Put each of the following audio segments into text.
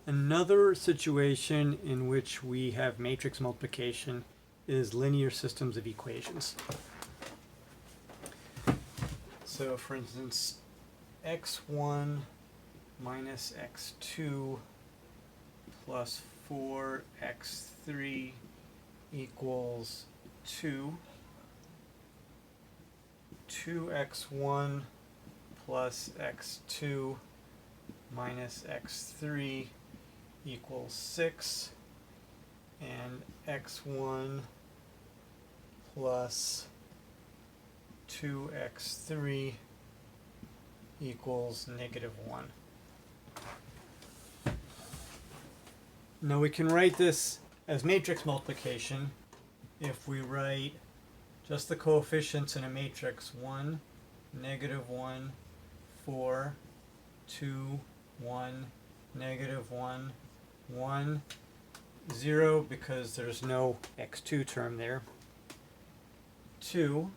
Another situation in which we have matrix multiplication is linear systems of equations. So for instance, x1 minus x2 plus 4x3 equals 2. 2x1 plus x2 minus x3 equals 6, and x1 plus 2x3 equals -1. Now we can write this as matrix multiplication if we write just the coefficients in a matrix: 1, -1, 4, 2, 1, -1, 1, 0 because there's no x2 term there, 2,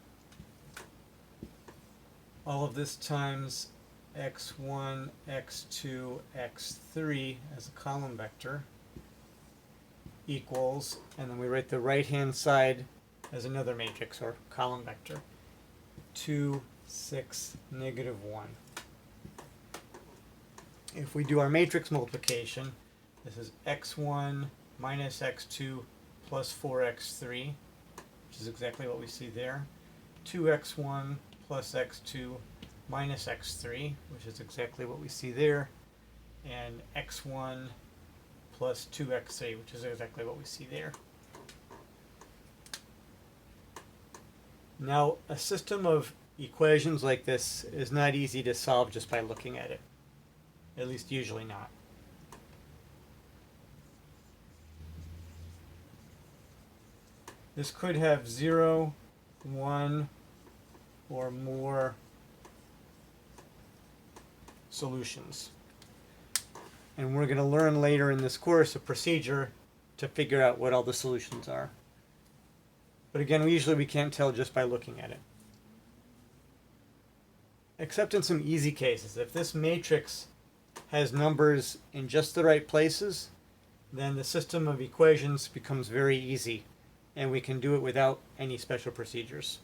all of this times x1, x2, x3 as a column vector equals, and then we write the right hand side as another matrix or column vector, 2, 6, -1. If we do our matrix multiplication, this is x1 minus x2 plus 4x3, which is exactly what we see there. 2x1 plus x2 minus x3, which is exactly what we see there. And x1 plus 2x3, which is exactly what we see there. Now, a system of equations like this is not easy to solve just by looking at it. At least usually not. This could have 0, 1, or more solutions. And we're going to learn later in this course a procedure to figure out what all the solutions are. But again, usually we can't tell just by looking at it. Except in some easy cases. If this matrix has numbers in just the right places, then the system of equations becomes very easy, and we can do it without any special procedures.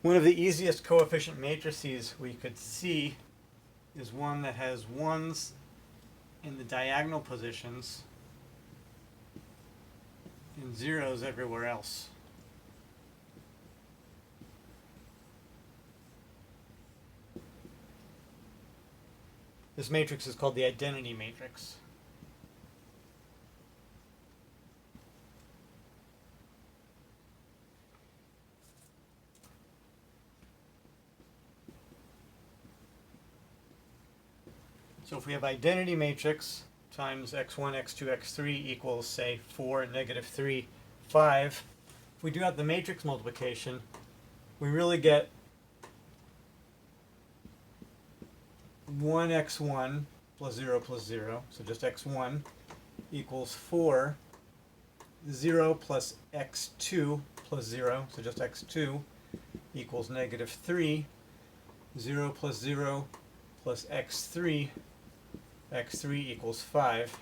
One of the easiest coefficient matrices we could see is one that has ones in the diagonal positions and zeros everywhere else. This matrix is called the identity matrix. So if we have identity matrix times x1, x2, x3 equals, say, 4, -3, 5, if we do out the matrix multiplication, we really get 1x1 plus 0 plus 0, so just x1, equals 4, 0 plus x2 plus 0, so just x2, equals -3, 0 plus 0 plus x3, x3 equals 5.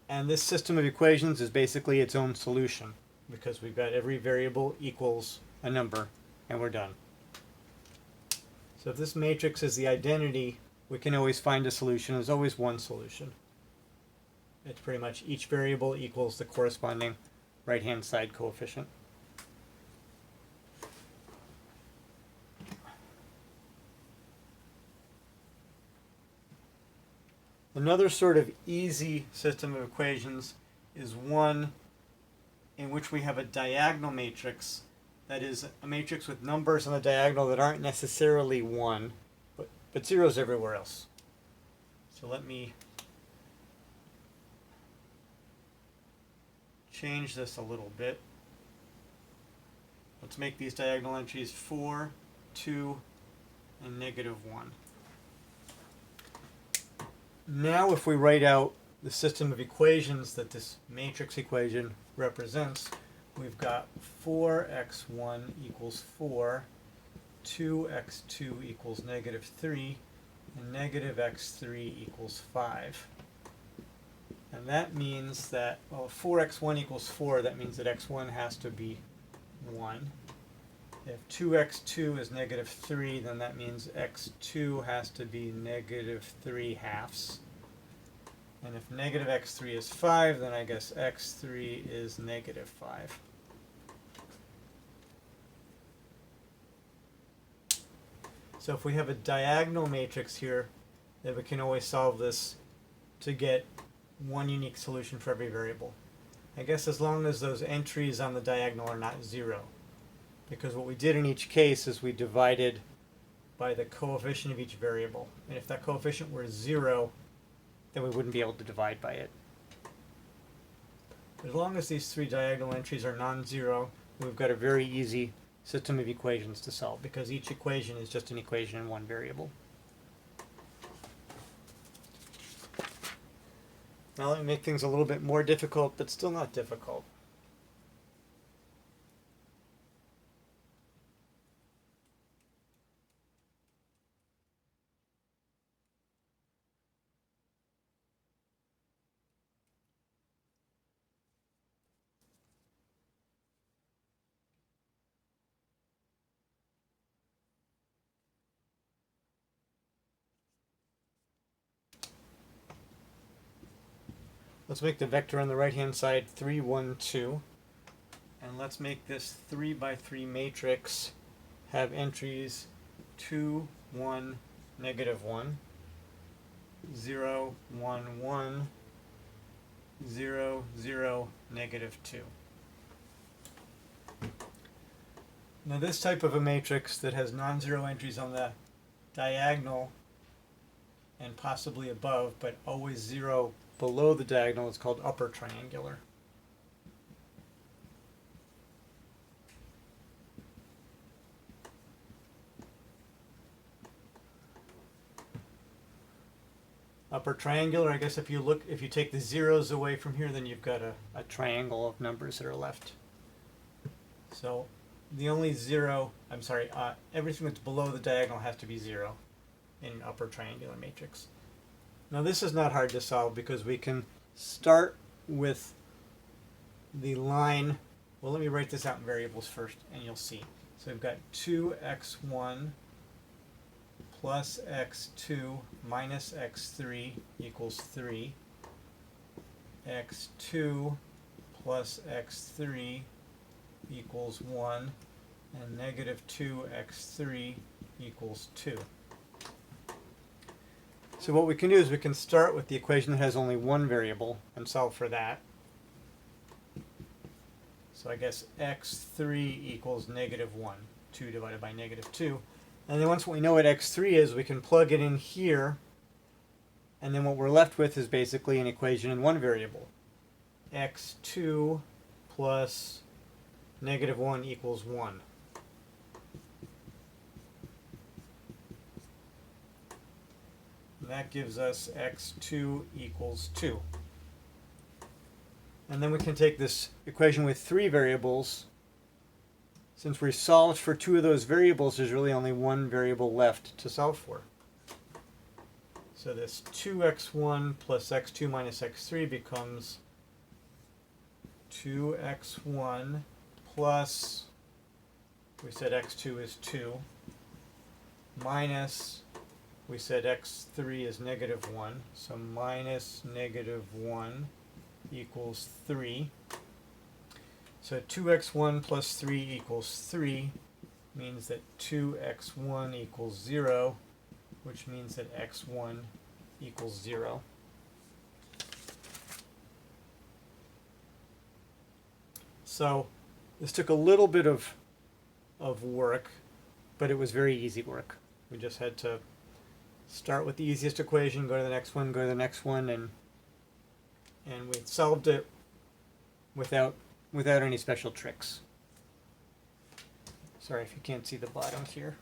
And this system of equations is basically its own solution, because we've got every variable equals a number, and we're done. So if this matrix is the identity, we can always find a solution. There's always one solution. It's pretty much each variable equals the corresponding right-hand side coefficient. Another sort of easy system of equations is one in which we have a diagonal matrix, that is a matrix with numbers on the diagonal that aren't necessarily 1, but zeros everywhere else. So let me change this a little bit. Let's make these diagonal entries 4, 2, and -1. now if we write out the system of equations that this matrix equation represents, we've got 4x1 equals 4, 2x2 equals negative 3, and negative x3 equals 5. And that means that, well, if 4x1 equals 4, that means that x1 has to be 1. If 2x2 is negative 3, then that means x2 has to be negative 3 halves. And if negative x3 is 5, then I guess x3 is negative 5. So if we have a diagonal matrix here, then we can always solve this to get one unique solution for every variable. I guess as long as those entries on the diagonal are not 0. Because what we did in each case is we divided by the coefficient of each variable. And if that coefficient were 0, then we wouldn't be able to divide by it. As long as these three diagonal entries are non-zero, we've got a very easy system of equations to solve, because each equation is just an equation in one variable. Now let me make things a little bit more difficult, but still not difficult. Let's make the vector on the right hand side 3, 1, 2. And let's make this 3 by 3 matrix have entries 2, 1, negative 1, 0, 1, 1, 0, 0, negative 2. Now this type of a matrix that has non-zero entries on the diagonal and possibly above, but always 0 below the diagonal, is called upper triangular. Upper triangular, I guess if you take the zeros away from here, then you've got a triangle of numbers that are left. So the only everything that's below the diagonal has to be 0 in an upper triangular matrix. Now this is not hard to solve, because we can start with the line. Well, let me write this out in variables first and you'll see. So we've got 2x1 plus x2 minus x3 equals 3. x2 plus x3 equals 1. And negative 2x3 equals 2. So what we can do is we can start with the equation that has only one variable and solve for that. So I guess x3 equals negative 1. 2 divided by negative 2. And then once we know what x3 is, we can plug it in here. And then what we're left with is basically an equation in one variable. x2 plus negative 1 equals 1. That gives us x2 equals 2. And then we can take this equation with 3 variables. Since we solved for 2 of those variables, there's really only one variable left to solve for. So this 2x1 plus x2 minus x3 becomes 2x1 plus, we said x2 is 2, minus, we said x3 is negative 1, so minus negative 1 equals 3. So 2x1 plus 3 equals 3 means that 2x1 equals 0, which means that x1 equals 0. So this took a little bit of work, but it was very easy work. We just had to start with the easiest equation, go to the next one, go to the next one, and we solved it without any special tricks. Sorry if you can't see the bottom here.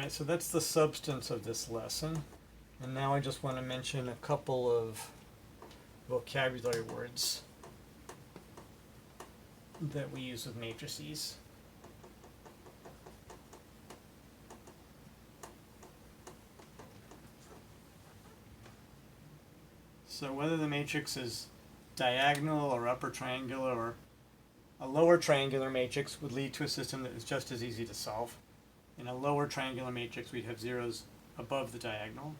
Alright, so that's the substance of this lesson. And now I just want to mention a couple of vocabulary words that we use with matrices. So whether the matrix is diagonal or upper triangular or a lower triangular matrix would lead to a system that is just as easy to solve. In a lower triangular matrix, we'd have zeros above the diagonal.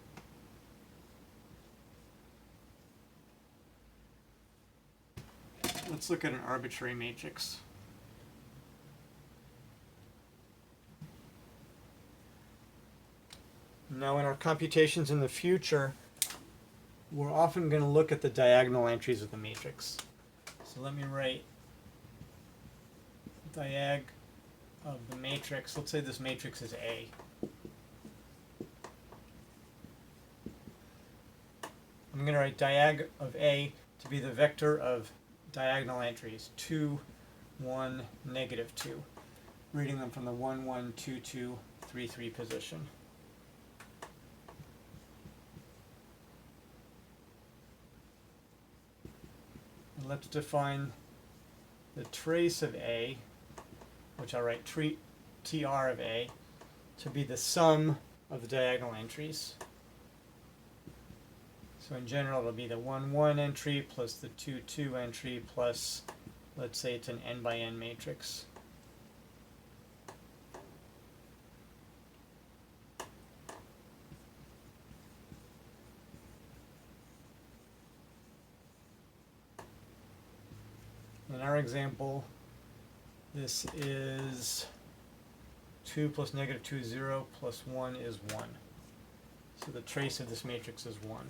Let's look at an arbitrary matrix. Now in our computations in the future, we're often going to look at the diagonal entries of the matrix. So let me write diag of the matrix. Let's say this matrix is A. I'm going to write diag of A to be the vector of diagonal entries 2, 1, negative 2, reading them from the 1, 1, 2, 2, 3, 3 position. And let's define the trace of A, which I'll write TR of A, to be the sum of the diagonal entries. So in general, it'll be the 1, 1 entry plus the 2, 2 entry plus, let's say it's an n by n matrix. In our example, this is 2 plus negative 2 is 0 plus 1 is 1. So the trace of this matrix is 1.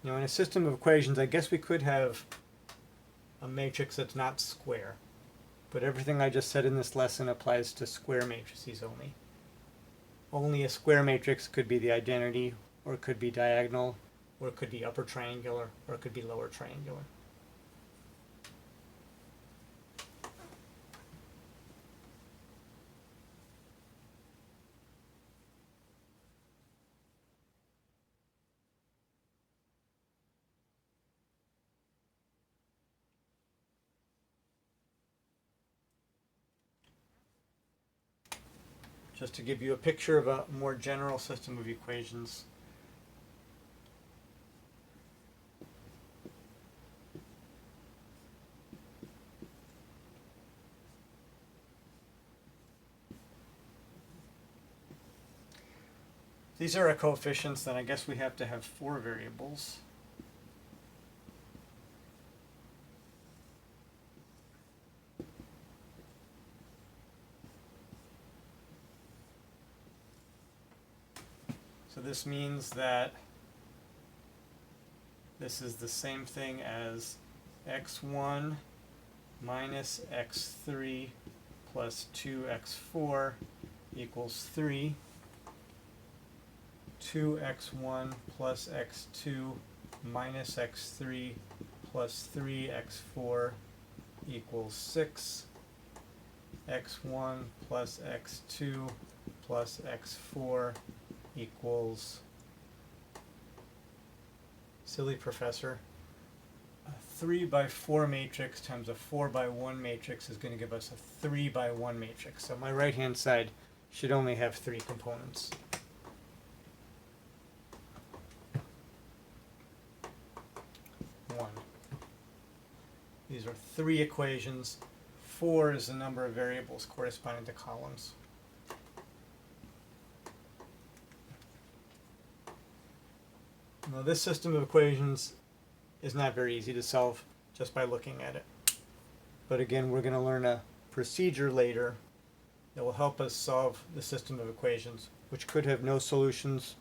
Now in a system of equations, I guess we could have a matrix that's not square. But everything I just said in this lesson applies to square matrices only. Only a square matrix could be the identity, or it could be diagonal, or it could be upper triangular, or it could be lower triangular. Just to give you a picture of a more general system of equations. These are our coefficients, then I guess we have to have 4 variables. So this means that this is the same thing as x1 minus x3 plus 2x4 equals 3. 2x1 plus x2 minus x3 plus 3x4 equals 6. x1 plus x2 plus x4 equals, silly professor, a 3 by 4 matrix times a 4 by 1 matrix is going to give us a 3 by 1 matrix. So my right hand side should only have 3 components. These are 3 equations. 4 is the number of variables corresponding to columns. Now this system of equations is not very easy to solve just by looking at it. But again, we're going to learn a procedure later that will help us solve the system of equations, which could have no solutions,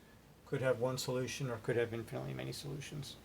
could have one solution, or could have infinitely many solutions.